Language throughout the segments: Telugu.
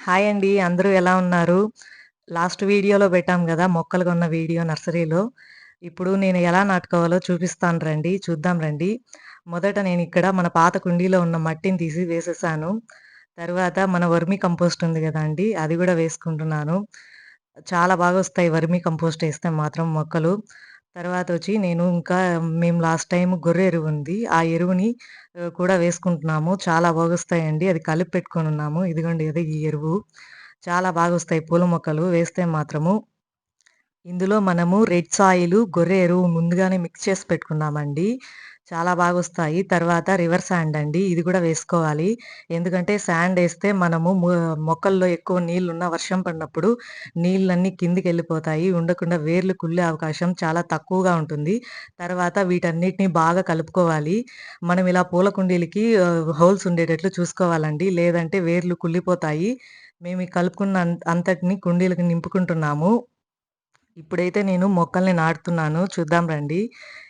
హాయ్ అండి. అందరూ ఎలా ఉన్నారు? లాస్ట్ వీడియోలో పెట్టాం గదా! మొక్కలు కొన్న వీడియో నర్సరీలో. ఇప్పుడు నేను ఎలా నాటుకోవాలో చూపిస్తాను రండి. చూద్దాం రండి. మొదట నేనిక్కడ మన పాత కుండీలో ఉన్న మట్టిని తీసి వేసేసాను. తరువాత మన వర్మీ కంపోస్ట్ ఉంది గదండీ! అది గూడా వేసుకుంటున్నాను. చాలా బాగొస్తాయి వర్మీ కంపోస్ట్ ఏస్తే మాత్రం మొక్కలు. తర్వాతొచ్చి నేను ఇంకా మేము లాస్ట్ టైమ్ గొర్రె ఎరువుంది. ఆ ఎరువుని కూడా వేసుకుంటున్నాము. చాలా బాగొస్తాయండి. అది కలిపి పెట్టుకొనున్నాము. ఇదిగోండి అదే ఈ ఎరువు. చాలా బాగొస్తాయి పూల మొక్కలు వేస్తే మాత్రము. ఇందులో మనము రెడ్ సాయిలు, గొర్రె ఎరువు ముందుగానే మిక్స్ చేసి పెట్టుకున్నామండి. చాలా బాగొస్తాయి. తర్వాత రివర్ సాండ్ అండి. ఇది గూడా వేసుకోవాలి. ఎందుకంటే సాండేస్తే మనము మొక్కల్లో ఎక్కువ నీళ్లున్న వర్షం పడినప్పుడు నీళ్ళన్నీ కిందికెళ్ళిపోతాయి. ఉండకుండా వేర్లు కుళ్ళే అవకాశం చాలా తక్కువగా ఉంటుంది. తర్వాత వీటన్నిటిని బాగా కలుపుకోవాలి. మనం ఇలా పూల కుండీలకి హోల్స్ ఉండేటట్లు చూసుకోవాలండి. లేదంటే వేర్లు కుళ్ళిపోతాయి. మేము ఈ కలుపుకున్న అంతటిని కుండీలకి నింపుకుంటున్నాము. ఇప్పుడైతే నేను మొక్కల్ని నాటుతున్నాను. చూద్దాం రండి.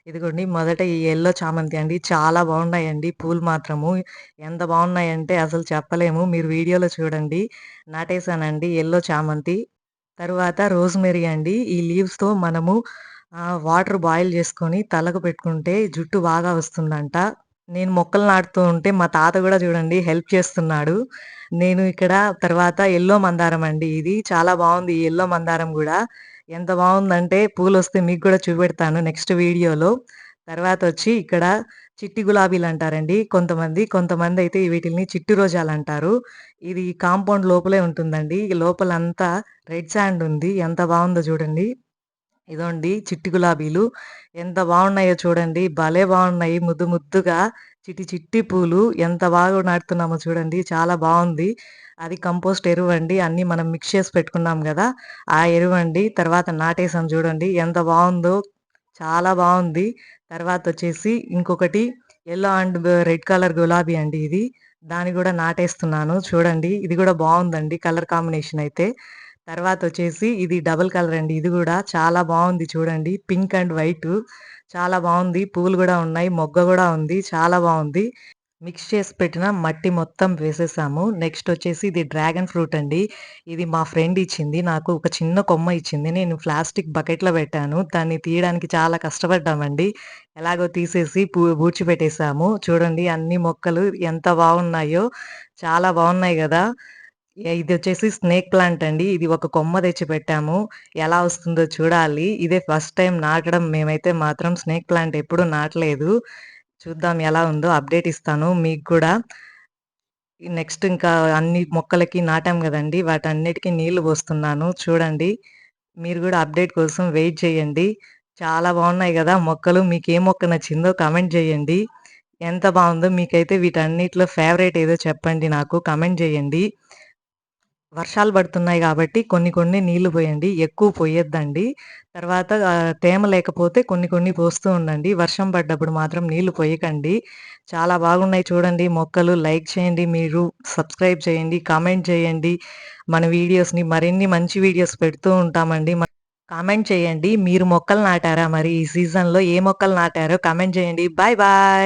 ఇదిగోండి మొదట ఈ యెల్లో చామంతి అండి. చాలా బాగున్నాయండి పూలు మాత్రము. ఎంత బాగున్నాయంటే అసలు చెప్పలేము. మీరు వీడియోలో చూడండి. నాటేసానండి యెల్లో చామంతి. తరువాత రోజ్‌మెరీ అండి. ఈ లీవ్స్‌తో మనము వాటర్ బాయిల్ చేసుకొని తలకు పెట్టుకుంటే జుట్టు బాగా వస్తుందంట. నేను మొక్కలు నాటుతూ ఉంటే మా తాత గూడా చూడండి హెల్ప్ చేస్తున్నాడు. నేను ఇక్కడ తర్వాత యెల్లో మందారం అండి ఇది. చాలా బావుంది ఈ యెల్లో మందారం గూడా. ఎంత బావుందంటే పూలొస్తే మీకు గూడా చూపెడతాను నెక్స్ట్ వీడియోలో. తర్వాతొచ్చి ఇక్కడ చిట్టి గులాబీలంటారండి కొంతమంది. కొంతమందయితే వీటిల్ని చిట్టి రోజాలంటారు. ఇది కాంపౌండ్ లోపలే ఉంటుందండి. లోపలంతా రెడ్ సాండ్ ఉంది. ఎంత బావుందో చూడండి. ఇగోండి చిట్టి గులాబీలు. ఎంత బావున్నాయో చూడండి. భలే బావున్నాయి ముద్దు ముద్దుగా. చిట్టి చిట్టి పూలు. ఎంత బాగా నాటుతున్నామో చూడండి. చాలా బావుంది. అది కంపోస్ట్ ఎరువండి. అన్నీ మనం మిక్స్ చేసి పెట్టుకున్నాం గదా! ఆ ఎరువండి. తర్వాత నాటేసాం చూడండి. ఎంత బావుందో. చాలా బావుంది. తర్వాతొచ్చేసి ఇంకొకటి యెల్లో అండ్ రెడ్ కలర్ గులాబీ అండి ఇది. దాన్ని గూడా నాటేస్తున్నాను. చూడండి. ఇది గూడా బావుందండి కలర్ కాంబినేషన్ అయితే. తర్వాతొచ్చేసి ఇది డబుల్ కలర్ అండి. ఇది గూడా చాలా బావుంది చూడండి. పింక్ అండ్ వైటు చాలా బావుంది. పువ్వులు గూడా ఉన్నాయి. మొగ్గ గూడా ఉంది. చాలా బావుంది. మిక్స్ చేసి పెట్టిన మట్టి మొత్తం వేసేసాము. నెక్స్టొచ్చేసి ఇది డ్రాగన్ ఫ్రూట్ అండి. ఇది మా ఫ్రెండ్ ఇచ్చింది. నాకు ఒక చిన్న కొమ్మ ఇచ్చింది. నేను ప్లాస్టిక్ బకెట్‌లో పెట్టాను. దాన్ని తీయడానికి చాలా కష్టపడ్డామండి. ఎలాగో తీసేసి బూడ్చిపెట్టేసాము. చూడండి అన్ని మొక్కలు ఎంత బావున్నాయో. చాలా బావున్నాయి గదా! ఇదొచ్చేసి స్నేక్ ప్లాంట్ అండి. ఇది ఒక కొమ్మ తెచ్చి పెట్టాము. ఎలా వస్తుందో చూడాలి. ఇదే ఫస్ట్ టైమ్ నాటడం మేమైతే మాత్రం స్నేక్ ప్లాంట్ ఎప్పుడు నాటలేదు. చూద్దాం ఎలా ఉందో అప్డేట్ ఇస్తాను మీకు కూడా. నెక్స్ట్ ఇంకా అన్ని మొక్కలకి నాటాం గదండీ! వాటన్నిటికి నీళ్లు పోస్తున్నాను చూడండి. మీరు గూడా అప్డేట్ కోసం వెయిట్ చేయండి. చాలా బావున్నాయి గదా! మొక్కలు. మీకే మొక్క నచ్చిందో కామెంట్ జేయండి. ఎంత బావుందో మీకైతే వీటన్నిటిలో ఫేవరెట్ ఏదో చెప్పండి నాకు కామెంట్ జేయండి. వర్షాలు పడుతున్నాయి గాబట్టి కొన్ని కొన్ని నీళ్లు పోయండి. ఎక్కువ పొయ్యొద్దండి. తర్వాత తేమ లేకపోతే కొన్ని కొన్ని పోస్తూ ఉండండి. వర్షం పడ్డప్పుడు మాత్రం నీళ్లు పొయ్యకండి. చాలా బాగున్నాయి చూడండి మొక్కలు. లైక్ చేయండి మీరు, సబ్స్క్రైబ్ చేయండి, కామెంట్ చేయండి. మన వీడియోస్‌ని మరిన్ని మంచి వీడియోస్ పెడుతూ ఉంటామండి. కామెంట్ చేయండి. మీరు మొక్కలు నాటారా మరి ఈ సీజన్‌లో ఏ మొక్కలు నాటారో కామెంట్ చేయండి. Bye bye.